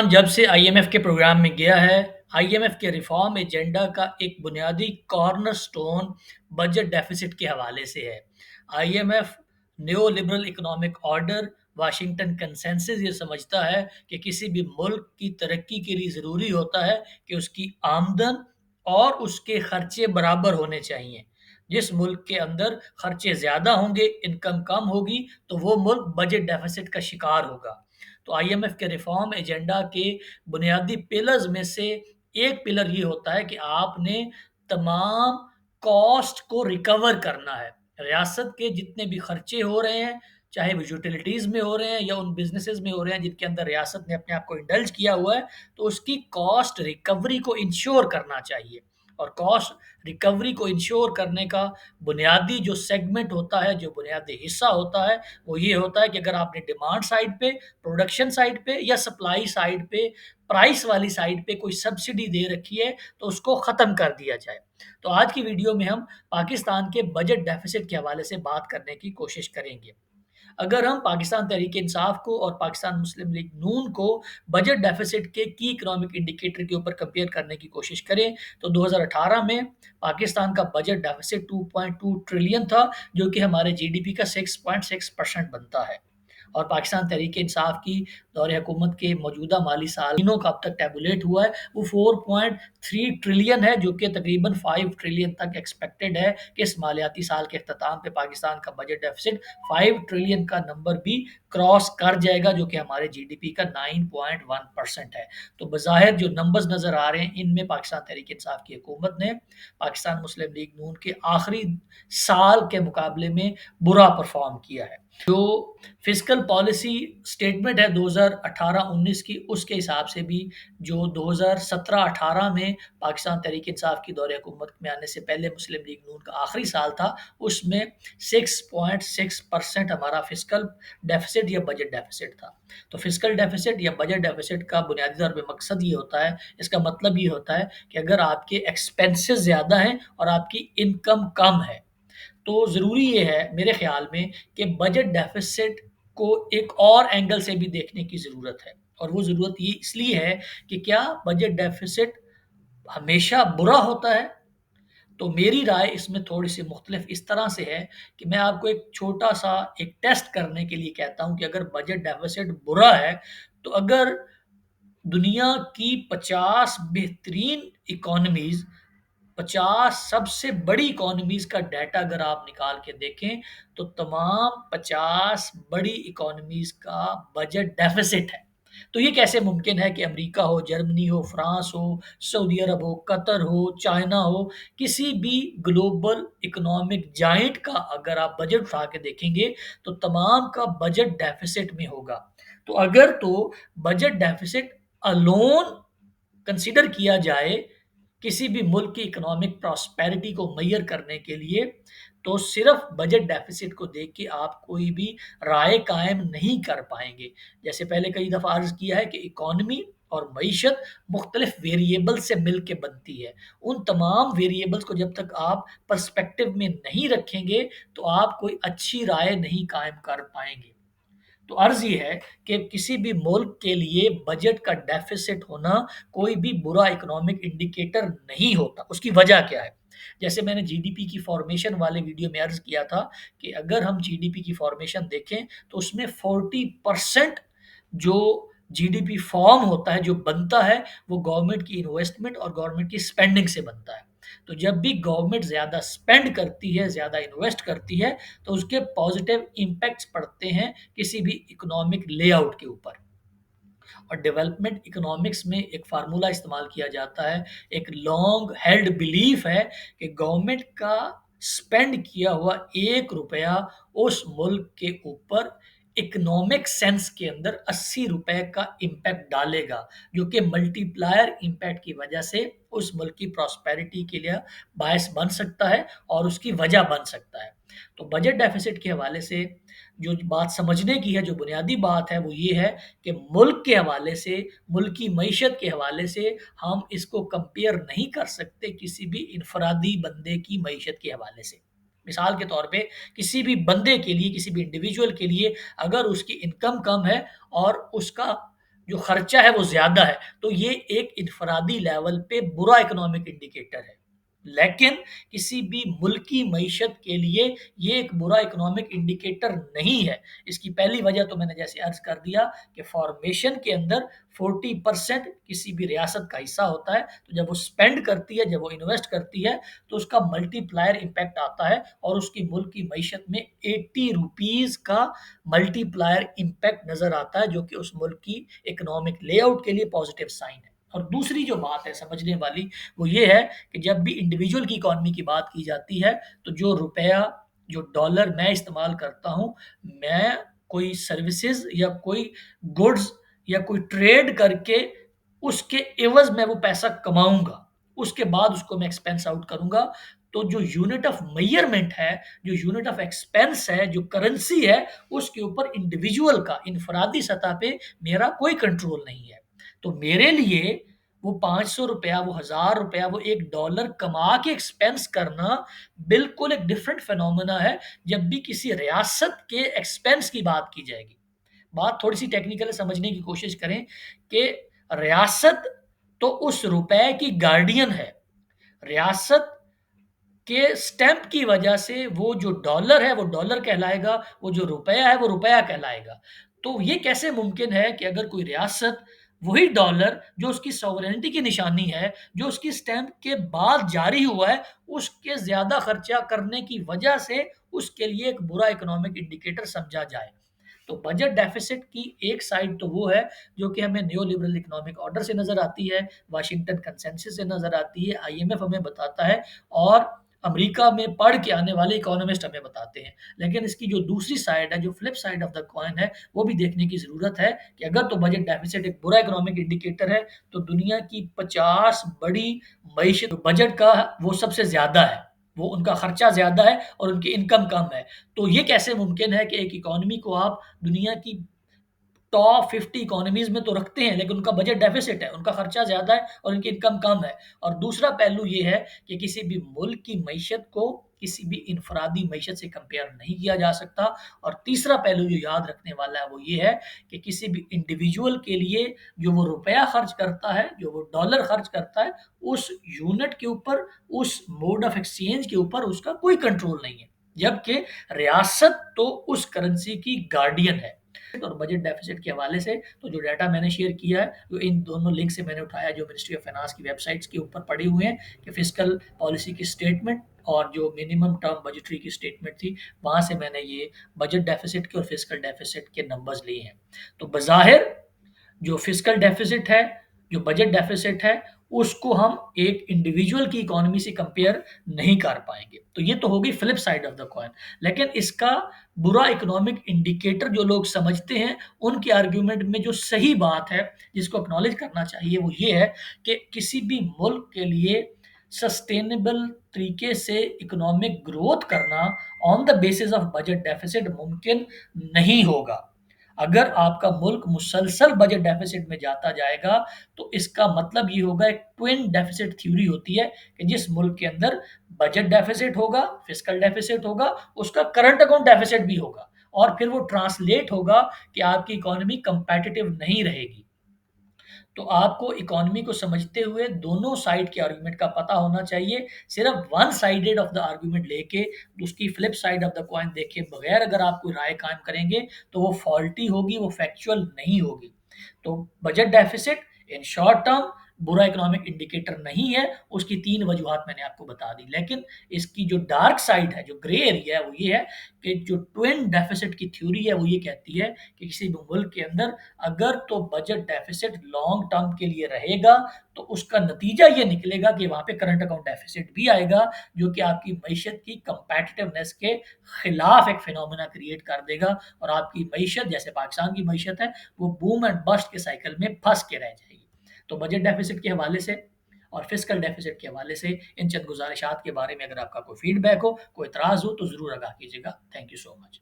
पाकिस्तान जब से आईएमएफ के प्रोग्राम में गया है, आईएमएफ के रिफॉर्म एजेंडा का एक बुनियादी कॉर्नरस्टोन बजट डेफिसिट के हवाले से है। IMF neo liberal economic order Washington consensus ये समझता है कि किसी भी मुल्क की तरक्की के लिए ज़रूरी होता है कि उसकी आमदन और उसके खर्चे बराबर होने चाहिए। जिस मुल्क के अंदर खर्चे ज़्यादा होंगे, इनकम कम होगी, तो वो मुल्क बजट डेफिसिट का शिकार होगा। तो आईएमएफ के रिफॉर्म एजेंडा के बुनियादी पिलर्स में से एक पिलर ये होता है कि आपने तमाम कॉस्ट को रिकवर करना है। रियासत के जितने भी खर्चे हो रहे हैं, चाहे वो यूटिलिटीज़ में हो रहे हैं या उन बिज़नेसेस में हो रहे हैं जिनके अंदर रियासत ने अपने आप को इंडल्ज किया हुआ है, तो उसकी कॉस्ट रिकवरी को इंश्योर करना चाहिए। और कॉस्ट रिकवरी को इंश्योर करने का बुनियादी जो सेगमेंट होता है, जो बुनियादी हिस्सा होता है, वो ये होता है कि अगर आपने डिमांड साइड पे, प्रोडक्शन साइड पे या सप्लाई साइड पे, प्राइस वाली साइड पे कोई सब्सिडी दे रखी है, तो उसको ख़त्म कर दिया जाए। तो आज की वीडियो में हम पाकिस्तान के बजट डेफ़िसिट के हवाले से बात करने की कोशिश करेंगे। अगर हम पाकिस्तान तहरीक-ए-इंसाफ को और पाकिस्तान मुस्लिम लीग नून को बजट डेफ़िसिट के की इकोनॉमिक इंडिकेटर के ऊपर कंपेयर करने की कोशिश करें, तो 2018 में पाकिस्तान का बजट डेफ़िसिट 2.2 ट्रिलियन था, जो कि हमारे जीडीपी का 6.6% बनता है। और पाकिस्तान तहरीक-ए-इंसाफ की दौर हुकूमत के मौजूदा माली साल तीनों का अब तक टैबुलेट हुआ है, वो 4.3 ट्रिलियन है, जो कि तकरीबन 5 ट्रिलियन तक एक्सपेक्टेड है कि इस मालियाती साल के अख्ताम पे पाकिस्तान का बजट डेफ़िसिट 5 ट्रिलियन का नंबर भी क्रॉस कर जाएगा, जो कि हमारे जीडीपी का 9.1% है। तो बज़ाहिर जो नंबर्स नज़र आ रहे हैं, इनमें पाकिस्तान तहरीक-ए-इंसाफ की हुकूमत ने पाकिस्तान मुस्लिम लीग नून के आखिरी साल के मुकाबले में बुरा परफ़ॉर्म किया है। जो फिस्कल पॉलिसी स्टेटमेंट है 2018-19 की, उसके हिसाब से भी जो 2017-18 में पाकिस्तान तहरीक-ए-इंसाफ की दौर हुकूमत में आने से पहले मुस्लिम लीग नून का आखिरी साल था, उसमें 6.6% हमारा फिस्कल डेफिसिट या बजट डेफिसिट था। तो फिस्कल डेफिसिट या बजट डेफिसिट का बुनियादी तौर पे मकसद ये होता है, इसका मतलब ये होता है कि अगर आपके एक्सपेंसेस ज़्यादा हैं और आपकी इनकम कम है, तो ज़रूरी ये है मेरे ख़्याल में कि बजट डेफ़िसिट को एक और एंगल से भी देखने की ज़रूरत है। और वो ज़रूरत ये इसलिए है कि क्या बजट डेफ़िसिट हमेशा बुरा होता है? तो मेरी राय इसमें थोड़ी-सी मुख्तलिफ इस तरह से है कि मैं आपको एक छोटा-सा एक टेस्ट करने के लिए कहता हूँ कि अगर बजट डेफ़िसिट बुरा है, तो अगर दुनिया की 50 बेहतरीन इकोनॉमीज़, 50 सबसे बड़ी इकोनॉमीज़ का डाटा अगर आप निकाल के देखें, तो तमाम 50 बड़ी इकोनॉमीज़ का बजट डेफ़िसिट है। तो ये कैसे मुमकिन है कि अमेरिका हो, जर्मनी हो, फ्रांस हो, सऊदी अरब हो, कतर हो, चाइना हो, किसी भी ग्लोबल इकोनॉमिक जायंट का अगर आप बजट उठा के देखेंगे, तो तमाम का बजट डेफ़िसिट में होगा। तो अगर तो बजट डेफ़िसिट अलोन कंसीडर किया जाए किसी भी मुल्क की इकोनॉमिक प्रॉस्पेरिटी को मेजर करने के लिए, तो सिर्फ बजट डेफिसिट को देख के आप कोई भी राय कायम नहीं कर पाएंगे। जैसे पहले कई दफ़ा अर्ज किया है कि इकोनॉमी और मईशत मुख्तलिफ वेरिएबल से मिल के बनती है। उन तमाम वेरिएबल्स को जब तक आप पर्सपेक्टिव में नहीं रखेंगे, तो आप कोई अच्छी राय नहीं कायम कर पाएंगे। तो अर्ज़ ये है कि किसी भी मुल्क के लिए बजट का डेफ़िसिट होना कोई भी बुरा इकोनॉमिक इंडिकेटर नहीं होता। उसकी वजह क्या है? जैसे मैंने जीडीपी की फ़ॉर्मेशन वाले वीडियो में अर्ज़ किया था कि अगर हम जीडीपी की फ़ॉर्मेशन देखें, तो उसमें 40% जो जीडीपी फ़ॉर्म होता है, जो बनता है, वो गवर्नमेंट की इन्वेस्टमेंट और गवर्नमेंट की स्पेंडिंग से बनता है। तो जब भी गवर्नमेंट ज़्यादा स्पेंड करती है, ज़्यादा इन्वेस्ट करती है, तो उसके पॉजिटिव इम्पैक्ट्स पड़ते हैं किसी भी इकोनॉमिक लेआउट के ऊपर। और डेवलपमेंट इकोनॉमिक्स में एक फार्मूला इस्तेमाल किया जाता है, एक लॉन्ग हेल्ड बिलीफ है कि गवर्नमेंट का स्पेंड किया हुआ 1 रुपया उस मुल्क के ऊपर इकोनॉमिक सेंस के अंदर 80 रुपए का इम्पैक्ट डालेगा, जो कि मल्टीप्लायर इम्पैक्ट की वजह से उस मुल्क की प्रॉस्पेरिटी के लिए बायस बन सकता है और उसकी वजह बन सकता है। तो बजट डेफिसिट के हवाले से जो बात समझने की है, जो बुनियादी बात है, वो ये है कि मुल्क के हवाले से, मुल्क की मईशत के हवाले से हम इसको कंपेयर नहीं कर सकते किसी भी इनफरादी बंदे की मईशत के हवाले से। मिसाल के तौर पे किसी भी बंदे के लिए, किसी भी इंडिविजुअल के लिए अगर उसकी इनकम कम है और उसका जो खर्चा है वो ज़्यादा है, तो ये एक इन्फरादी लेवल पे बुरा इकोनॉमिक इंडिकेटर है। लेकिन किसी भी मुल्क की मईशत के लिए ये एक बुरा इकोनॉमिक इंडिकेटर नहीं है। इसकी पहली वजह तो मैंने जैसे अर्ज़ कर दिया कि फ़ॉर्मेशन के अंदर 40% किसी भी रियासत का हिस्सा होता है, तो जब वो स्पेंड करती है, जब वो इन्वेस्ट करती है, तो उसका मल्टीप्लायर इम्पैक्ट आता है और उसकी मुल्क की मईशत में ₹80 का मल्टीप्लायर इम्पैक्ट नज़र आता है, जो कि उस मुल्क की इकोनॉमिक लेआउट के लिए पॉज़िटिव साइन है। और दूसरी जो बात है समझने वाली, वो ये है कि जब भी इंडिविजुअल की इकॉनमी की बात की जाती है, तो जो रुपया, जो डॉलर मैं इस्तेमाल करता हूँ, मैं कोई सर्विसेज़ या कोई गुड्स या कोई ट्रेड करके उसके एवज़ में वो पैसा कमाऊँगा। उसके बाद उसको मैं एक्सपेंस आउट करूँगा। तो जो यूनिट ऑफ मेजरमेंट है, जो यूनिट ऑफ एक्सपेंस है, जो करेंसी है, उसके ऊपर इंडिविजुअल का इनफरादी सतह पे मेरा कोई कंट्रोल नहीं है। तो मेरे लिए वो ₹500, वो ₹1000, वो $1 कमा के एक्सपेंस करना बिल्कुल एक डिफरेंट फिनोमेना है, जब भी किसी रियासत के एक्सपेंस की बात की जाएगी। बात थोड़ी-सी टेक्निकल है, समझने की कोशिश करें कि रियासत तो उस रुपए की गार्डियन है। रियासत के स्टैम्प की वजह से वो जो डॉलर है, वो डॉलर कहलाएगा, वो जो रुपया है, वो रुपया कहलाएगा। तो ये कैसे मुमकिन है कि अगर कोई रियासत वही डॉलर जो उसकी सॉवरेनिटी की निशानी है, जो उसकी स्टैम्प के बाद जारी हुआ है, उसके ज़्यादा खर्चा करने की वजह से उसके लिए एक बुरा इकोनॉमिक इंडिकेटर समझा जाए। तो बजट डेफिसिट की एक साइड तो वो है जो कि हमें न्यू-लिबरल इकोनॉमिक ऑर्डर से नज़र आती है, वाशिंगटन कंसेंसस से नज़र आती है, आईएमएफ हमें बताता है और अमेरिका में पढ़ के आने वाले इकोनॉमिस्ट हमें बताते हैं। लेकिन इसकी जो दूसरी साइड है, जो flip side of the coin है, वो भी देखने की ज़रूरत है कि अगर तो बजट डेफिसिट एक बुरा इकोनॉमिक इंडिकेटर है, तो दुनिया की 50 बड़ी मईशत बजट का वो सबसे ज़्यादा है। वो उनका खर्चा ज़्यादा है और उनकी इनकम कम है। तो ये कैसे मुमकिन है कि एक इकोनॉमी को आप दुनिया की टॉप 50 इकोनॉमीज़ में तो रखते हैं, लेकिन उनका बजट डेफ़िसिट है, उनका खर्चा ज़्यादा है और उनकी इनकम कम है। और दूसरा पहलू ये है कि किसी भी मुल्क की मईशत को किसी भी इनफ़रादी मईशत से कंपेयर नहीं किया जा सकता। और तीसरा पहलू जो याद रखने वाला है, वो ये है कि किसी भी इंडिविजुअल के लिए जो वो रुपया खर्च करता है, जो वो डॉलर खर्च करता है, उस यूनिट के ऊपर, उस मोड ऑफ़ एक्सचेंज के ऊपर उसका कोई कंट्रोल नहीं है। जबकि रियासत तो उस करेंसी की गार्डियन है। और बजट डेफिसिट के हवाले से तो जो डाटा मैंने शेयर किया है, वो इन दोनों लिंक से मैंने उठाया जो मिनिस्ट्री ऑफ फाइनेंस की वेबसाइट्स के ऊपर पड़े हुए हैं कि फिस्कल पॉलिसी की स्टेटमेंट और जो मिनिमम टर्म बजटरी की स्टेटमेंट थी, वहाँ से मैंने ये बजट डेफिसिट के और फिस्कल डेफिसिट के नंबर्स लिए हैं। तो बज़ाहिर जो फिस्कल डेफिसिट है, जो बजट डेफिसिट है, उसको हम एक इंडिविजुअल की इकोनॉमी से कंपेयर नहीं कर पाएँगे। तो ये तो हो गई flip side of the coin. लेकिन इसका बुरा इकोनॉमिक इंडिकेटर जो लोग समझते हैं, उनके आर्गुमेंट में जो सही बात है, जिसको एक्नॉलेज करना चाहिए, वो ये है कि किसी भी मुल्क के लिए सस्टेनेबल तरीके से इकोनॉमिक ग्रोथ करना on the basis of budget deficit मुमकिन नहीं होगा। अगर आपका मुल्क मुसलसल बजट डेफिसिट में जाता जाएगा, तो इसका मतलब ये होगा, एक ट्विन डेफिसिट थ्योरी होती है कि जिस मुल्क के अंदर बजट डेफिसिट होगा, फिस्कल डेफिसिट होगा, उसका करंट अकाउंट डेफिसिट भी होगा और फिर वो ट्रांसलेट होगा कि आपकी इकोनॉमी कम्पेटिटिव नहीं रहेगी। तो आपको इकोनॉमी को समझते हुए दोनों साइड के आर्गुमेंट का पता होना चाहिए। सिर्फ one sided of the argument लेके उसकी flip side of the coin देखे बगैर अगर आप कोई राय कायम करेंगे, तो वो फॉल्टी होगी, वो फैक्चुअल नहीं होगी। तो budget deficit in short term बुरा इकोनॉमिक इंडिकेटर नहीं है, उसकी 3 वजूहात मैंने आपको बता दी। लेकिन इसकी जो डार्क साइड है, जो ग्रे एरिया है, वो ये है कि जो ट्विन डेफिसिट की थ्योरी है, वो ये कहती है कि किसी भी मुल्क के अंदर अगर तो बजट डेफिसिट लॉन्ग टर्म के लिए रहेगा, तो उसका नतीजा ये निकलेगा कि वहाँ पे करंट अकाउंट डेफिसिट भी आएगा, जो कि आपकी मईशत की कम्पेटिटिवनेस के खिलाफ एक फिनोमेना क्रिएट कर देगा और आपकी मईशत, जैसे पाकिस्तान की मईशत है, वो बूम एंड बस्ट के साइकिल में फँस के रह जाएगी। तो बजट डेफिसिट के हवाले से और फिस्कल डेफिसिट के हवाले से इन चंद गुज़ारिशात के बारे में अगर आपका कोई फीडबैक हो, कोई एतराज़ हो, तो ज़रूर आगाह कीजिएगा। Thank you so much.